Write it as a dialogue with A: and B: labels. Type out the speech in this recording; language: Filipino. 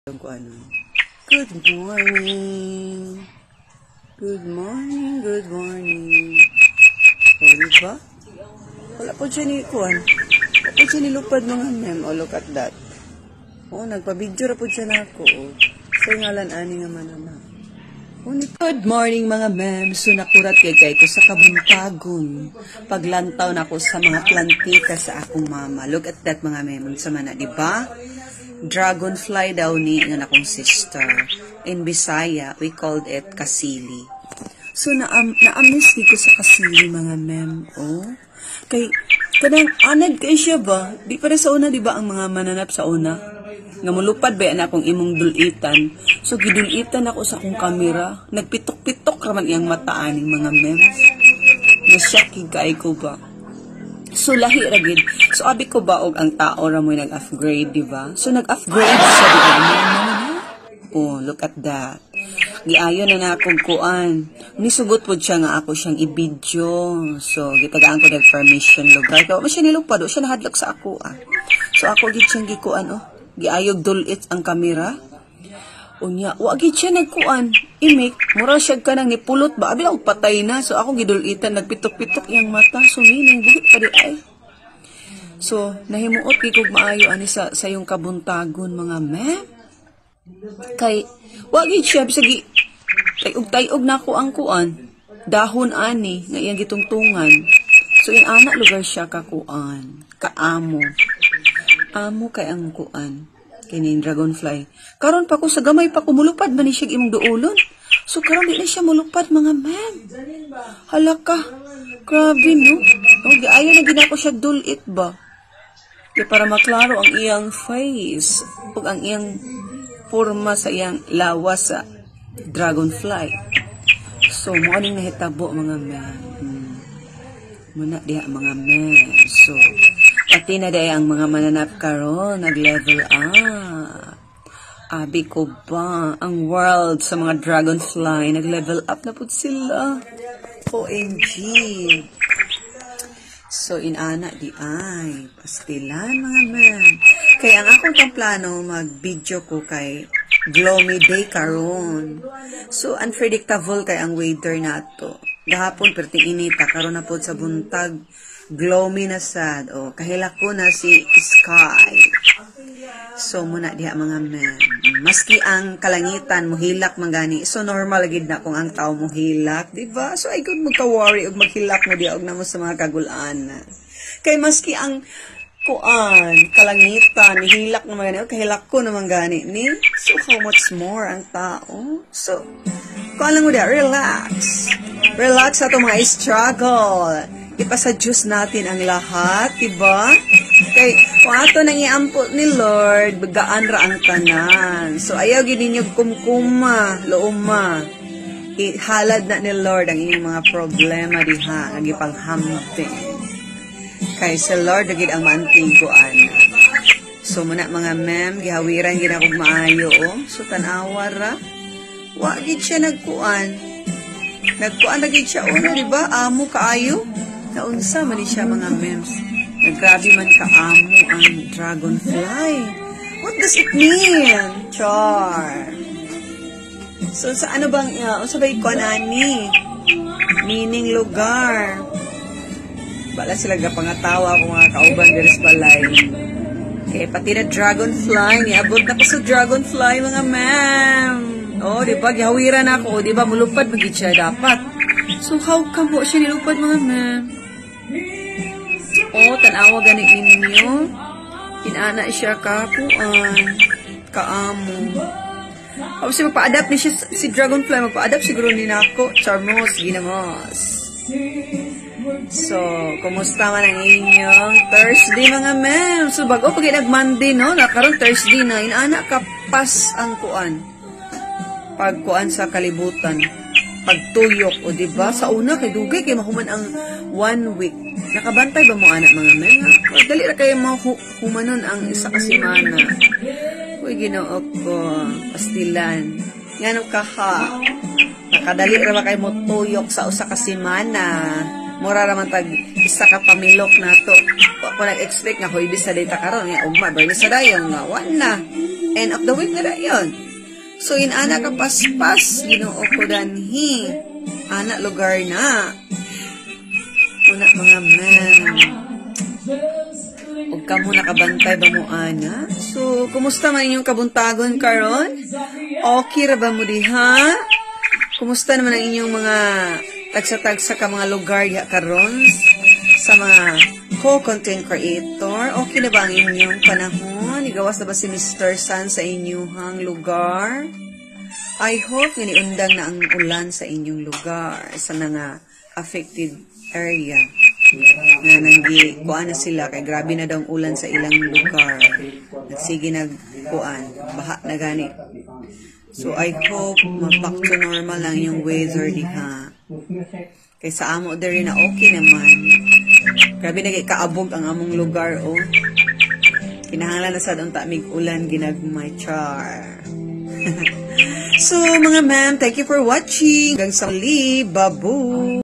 A: Kung ano. Good morning. Good morning, good morning. O, diba? Wala po siya ni Kuan. Wala po siya nilupad mga mem. O, look at that. O, nagpa-video ra po siya na ako. O, sa ngalan ani nga manama. Good morning mga mem. So, nakurat kay ko sa kabuntagon. Paglantaw na ako sa mga plantika sa akong mama. Look at that mga mem. Sa mana, diba? Dragonfly daw ni ng akong sister. In Bisaya, we called it kasili. So, na-amiss ko sa kasili, mga mem. Oh, kay, kanang anad kay siya ba? Di pa sa una, di ba, ang mga mananap sa una? Nga mulupad ba yan akong imong dulitan? So, gidulitan ako sa akong kamera. Nagpitok-pitok raman iyang mataaning mga mem. Nasyaki kaay ko ba? So, lahi ragid. So, abi ko ba og ang tao ra mo'y nag-upgrade, di ba? So, nag-upgrade sa di ba? Oh, look at that. Giayon na akong kuan. Nisugot po siya nga ako siyang i-video. So, gitagaan ko nag-permission lugar. Kaya mo siya nilupad, siya nahadlok sa ako, ah. So, ako gid siyang gikuan, oh. Giayog dulit ang kamera. Unya, wagid siya nagkuan. Imik, mura siya ka nang nipulot ba? Abi ako patay na. So, ako gidulitan, nagpitok-pitok yung mata. So, meaning, buhit pa di ay. So, nahimuot kikog maayo ani sa yung kabuntagon, mga mem. Kay, wagid siya, bisagi, tayog na ako ang kuan. Dahon ani, nga iyang gitungtungan. So, yung anak lugar siya kakuan. Kaamo. Amo kay ang kuan. Kinin dragonfly. Karon pa ko sa gamay pa kumulupad man ni siya imong duulon. So karon di na siya mulupad mga mem. Halaka. Grabe no. Oh, ayo na gina ko siya dulit ba. Di para maklaro ang iyang face ug ang iyang forma sa iyang lawas sa dragonfly. So mo aning nahitabo mga mem. Muna diha mga mem. So pati na day ang mga mananap karon nag-level up. Abi ko ba, ang world sa mga dragonfly, nag-level up na po sila. OMG. So, inana di ay, pastilan mga mem. Kaya ang akong tang plano, mag-video ko kay gloomy day karon. So, unpredictable kay ang weather nato. Gahapon, perting inita, karon na po sa buntag, gloomy na sad. O, kahilak ko na si sky. So, muna diha mga mem. Maski ang kalangitan, muhilak mangani. So, normal gid na kung ang tao muhilak. Diba? So, ay good mo ka-worry og maghilak mo diha og namo sa mga kagulaan. Kay maski ang kuan, kalangitan, muhilak na mangani. O, kahilak ko naman gani ni. So, how much more ang tao? So, kuan lang mo diha, relax. Relax sa itong mga struggle. Ipasa-Diyos natin ang lahat, diba? Kay, kung ato nang iampot ni Lord, bagaan ra ang tanan. So, ayaw gininyo kumkuma, looma. Ihalad na ni Lord ang inyong mga problema diha, nagipanghamping. Kay sa Lord, nagid ang maantiguan. So, muna mga mem, gihawiran ginakog maayo, oh. So, tanawa ra. Wagid siya nagkuan. Nagkuan nagid siya, oh, diba? Amo kaayo. Naunsa man siya mga memes. Naggrabe man kaamo ang dragonfly. What does it mean? Char. So, sa ano bang, sabay ko ani? Meaning lugar. Bala sila pangatawa ko mga kauban garis balay. Okay, pati na dragonfly. Niabot na ko sa dragonfly mga ma'am. Oh, di ba? Gihawiran ako. Di ba? Mulupad magigit siya dapat. So, how come po siya nilupad mga ma'am? Oh, tanawa gani inyo. Inana siya kapuan. Kaamo. Tapos magpa-adapt ni siya, si Dragonfly, magpa-adapt siguro ni nako. Charmos, ginamos. So, kumusta man ang inyong Thursday mga ma'am? So, bago pag nag-Monday, no? Nakaroon Thursday na. Inana kapas ang kuan. Pagkuan sa kalibutan. Pagtuyok, o diba? Sa una, kay dugay, kay mahuman ang 1 week. Nakabantay ba mo anak mga men? Dali ra kayo mahumanon ang isa kasimana. Uy, ginoo ko. Pastilan. Ngano ka ha? Nakadali ra ba kayo mo tuyok sa usa kasimana? Mura raman tag isa ka pamilok na to. Ako nag-expect nga, hoy, bisa data karon nga, ugma, ba, sa dayon nga, wan na. end of the week na yun. So, ana ka paspas, ginoo ko danhi. Ana lugar na. Una mga ma'am. Huwag ka mo nakabantay ba mo, ana? So, kumusta man inyong kabuntagon karon? Okay ra ba mo diha? Kumusta naman ang inyong mga tagsa-tagsa ka mga lugar diha karon? Sa mga co-content creator, okay na ba ang inyong panahon? Igawas na ba si Mr. Sun sa inyong lugar? I hope nga niundang na ang ulan sa inyong lugar, sa nga affected area. Nga kuan na sila, kay grabe na daw ang ulan sa ilang lugar. Nagsige nagkuan, baha na gani. So I hope back to normal lang yung weather diha. Kay sa amo diri na okay naman. Grabe na kay kaabog ang among lugar, oh. Kinahanglan na sa doon tamig ulan ginagmay char. So mga ma'am, thank you for watching. Hanggang sa muli, babu.